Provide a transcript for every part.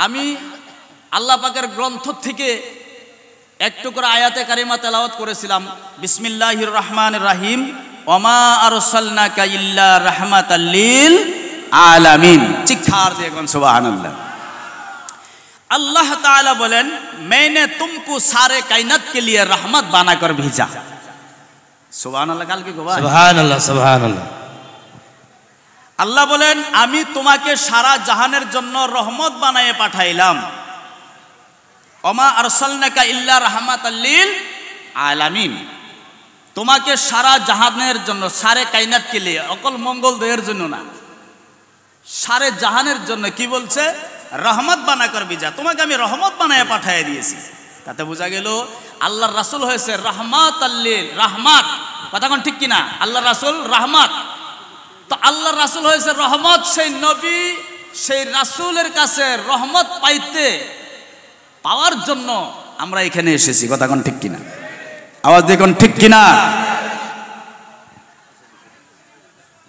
আমি আল্লাহ পাকের গ্রন্থ থেকে একটু করে আয়াতে কারিমা তেলাওয়াত করেছিলাম। বিসমিল্লাহির রহমানির রহিম, ওমা আরসালনাকা ইল্লা রাহমাতাল লিল আলামিন। চিৎকার দিয়ে কোন সুবহানাল্লাহ। अल्लाह ताला बोलेन मैंने तुमको सारे कायनात के लिए रहमत बनाकर भेजा। सुभान अल्लाह। काल की गवाह सुभान अल्लाह सुभान अल्लाह। अल्लाह बोलेन आमी तुम्हाके सारा जहानेर जन्नो रहमत बनाए पाठाइलाम। ओमा अरसलनाका इल्ला रहमाताल लिल आलामीन। तुम्हाके सारा जहानेर जन्नो, सारे कायनात के लिए, अकल मंगल दयर जन्नो ना, सारे जहानेर जन्नो की बोलছে रहमत बाना कर भेजा। तुम्हें आमी रहमत बनाए पाठाए दिएছি। ताते बुझा गेल आल्लाहर रासूल হয়েছে रहमाताल लिल। रहमत কথা কোন ঠিক কিনা? আল্লাহর রাসূল रहमत। তো আল্লাহর রাসূল হয়েছে রহমত। সেই নবী সেই রাসূলের কাছে রহমত পাওয়ার জন্য আমরা এখানে এসেছি। কথা কোন ঠিক কিনা? আওয়াজ দিয়ে কোন ঠিক কিনা?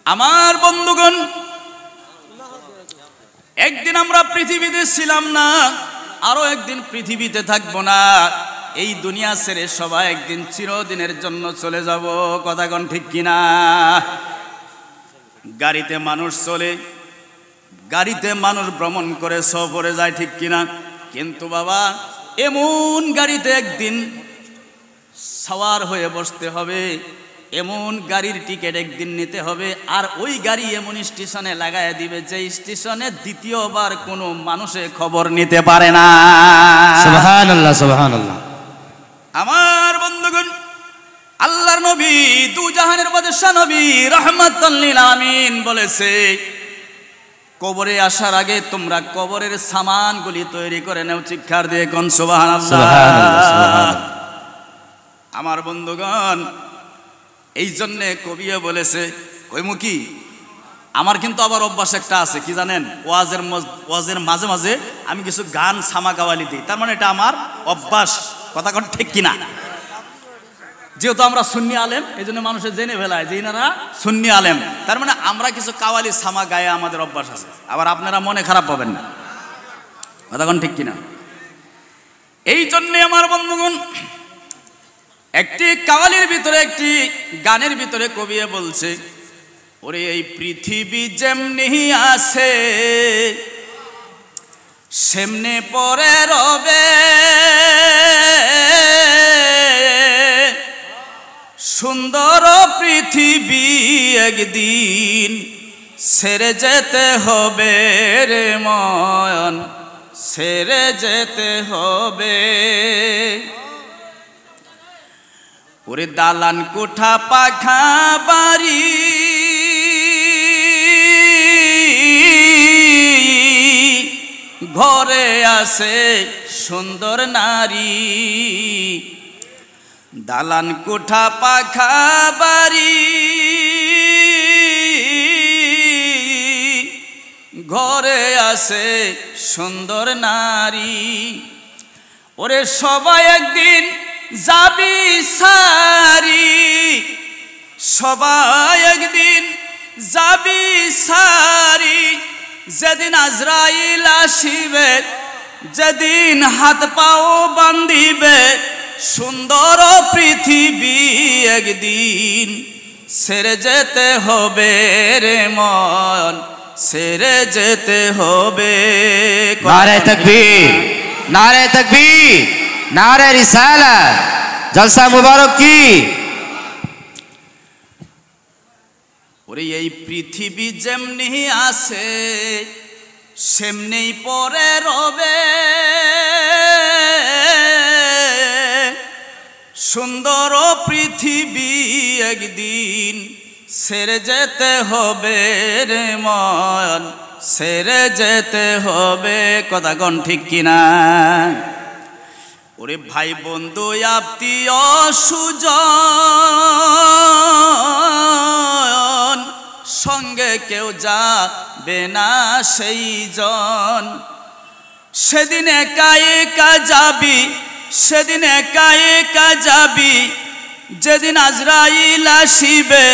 আমার বন্ধুগণ, একদিন আমরা পৃথিবীতে ছিলাম না, আরো একদিন পৃথিবীতে থাকবো না। এই দুনিয়া ছেড়ে সবাই একদিন চিরদিনের জন্য চলে যাব। কথা কোন ঠিক কিনা? গাড়িতে মানুষ চলে, গাড়িতে মানুষ ভ্রমণ করে সফরে যায়, ঠিক কিনা? কিন্তু বাবা এমন গাড়িতে একদিন সওয়ার হয়ে বসতে হবে, এমন গাড়ির টিকিট একদিন নিতে হবে, আর ওই গাড়ি এমন স্টেশনে লাগায় দিবে যে স্টেশনে দ্বিতীয়বার কোনো মানুষে খবর নিতে পারে না। সুবহানাল্লাহ সুবহানাল্লাহ। আমার বন্ধুগণ, আল্লাহর নবী দু জাহানের বাদশা নবী রাহমাতাল লিল আলামিন বলেছে, কবরে আসার আগে তোমরা কবরের সামানগুলি তৈরি করে নাও। চিৎকার দিয়ে কোন সুবহানাল্লাহ সুবহানাল্লাহ। আমার বন্ধুগণ, এই জন্যে কবিও বলেছে, কইমুখী আমার কিন্তু আবার অভ্যাস একটা আছে, কি জানেন? ওয়াজের মাঝে মাঝে আমি কিছু গান সামা গাওয়ালি দিই। তার মানে এটা আমার অভ্যাস। কথা কোন ঠিক কিনা? যেহেতু আমরা সুন্নি আলেম, এই জন্য মানুষের জেনে ফেলায় যে ইনারা সুন্নি আলেম, তার মানে আমরা কিছু কাওয়ালি সামা গায়ে আমাদের অভ্যাস আছে। আবার আপনারা মনে খারাপ পাবেন না। কথা কোন ঠিক কিনা? এই জন্যে আমার বন্ধুগণ, একটি কাওয়ালির ভিতরে, একটি গানের ভিতরে কবি বলছে, ওরে এই পৃথিবী যেমনি আছে সেমনে পরে রবে, সুন্দর পৃথিবী একদিন ছেড়ে যেতে হবে রে মন, ছেড়ে যেতে হবে। ওরে দালান কোঠা পাখা বাড়ি ঘরে আছে সুন্দর নারী, দালান কোঠা পাখা বাড়ি ঘরে আছে সুন্দর নারী। ওরে সবাই একদিন যাবি সারি, সবাই একদিন যাবি সারি, যেদিন আজরাইল আসিবে, যেদিন হাত পাও বান্ধিবে, সুন্দর পৃথিবী একদিন ছেড়ে যেতে হবে রে মন, ছেড়ে যেতে হবে। নারে তাকবীর, নারে তাকবীর, নারে রিসালাত, জলসা মুবারক কি। ওরে এই পৃথিবী যেমনি আছে সেমনি পরে রবে, সুন্দর পৃথিবী একদিন ছেড়ে যেতে হবে রে মন, ছেড়ে যেতে হবে। কথা কোন ঠিক কিনা? ওরে ভাই বন্ধু আত্মীয় সুজন সঙ্গে কেউ যাবে না সেই জন, সেদিন একা একা যাবি, সেদিন একা একা যাবি, যেদিন আজরাইল আসিবে,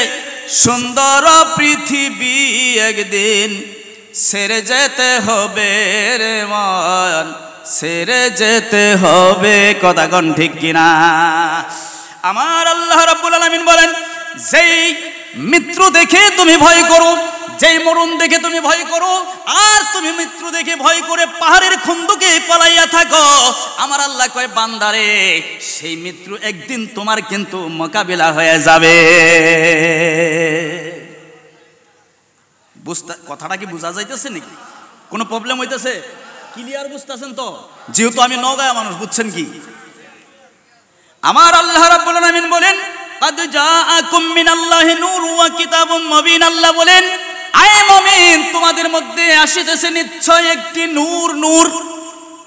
সুন্দর পৃথিবী একদিন ছেড়ে যেতে হবে রে মন, ছেড়ে যেতে হবে, কথা কোন ঠিক কিনা? আমার আল্লাহ রাব্বুল আলামিন বলেন, যেই মৃত্যু দেখে তুমি ভয় করো, যেই মরণ দেখে তুমি ভয় করো, আর তুমি মৃত্যু দেখে ভয় করে পাহাড়ের খন্দকে পালাইয়া থাকো, আমার আল্লাহ কয় বান্দারে সেই মৃত্যু একদিন তোমার কিন্তু মোকাবিলা হয়ে যাবে। কথাটা কি বোঝা যাইতেছে নাকি? কোনো প্রবলেম হইতেছে? ক্লিয়ার বুঝতেছেন তো? যেহেতু আমি নওগাঁয়া মানুষ, বুঝছেন কি? আমার আল্লাহ রাব্বুল আলামিন বলেন, কাদ জাআকুম মিনাল্লাহি নূরু ওয়া কিতাবুম মুবিন। আল্লাহ বলেন, আয় মুমিন, তোমাদের মধ্যে আসিতেছে নিশ্চয় একটি নূর। নূর,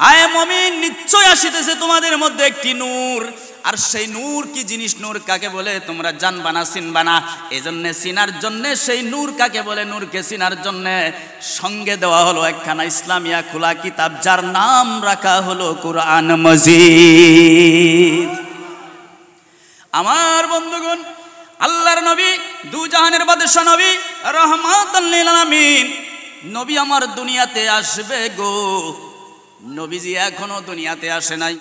আয় মুমিন, নিশ্চয় আসিতেছে তোমাদের মধ্যে একটি নূর। আর সেই নূর কি জিনিস, নূর কাকে বলে তোমরা জানবা না, চিনবা না। এজন্য চিনার জন্য সেই নূর কাকে বলে, নূরকে চিনার জন্য সঙ্গে দেওয়া হলো একখানা ইসলামিয়া খোলা কিতাব, যার নাম রাখা হলো কুরআন মজিদ। আমার বন্ধুগণ, আল্লাহর নবী, দু জাহানের বাদশা নবী, রাহমাতাল লিল আলামিন নবী আমার দুনিয়াতে আসবে গো। নবীজি এখনো দুনিয়াতে আসে নাই।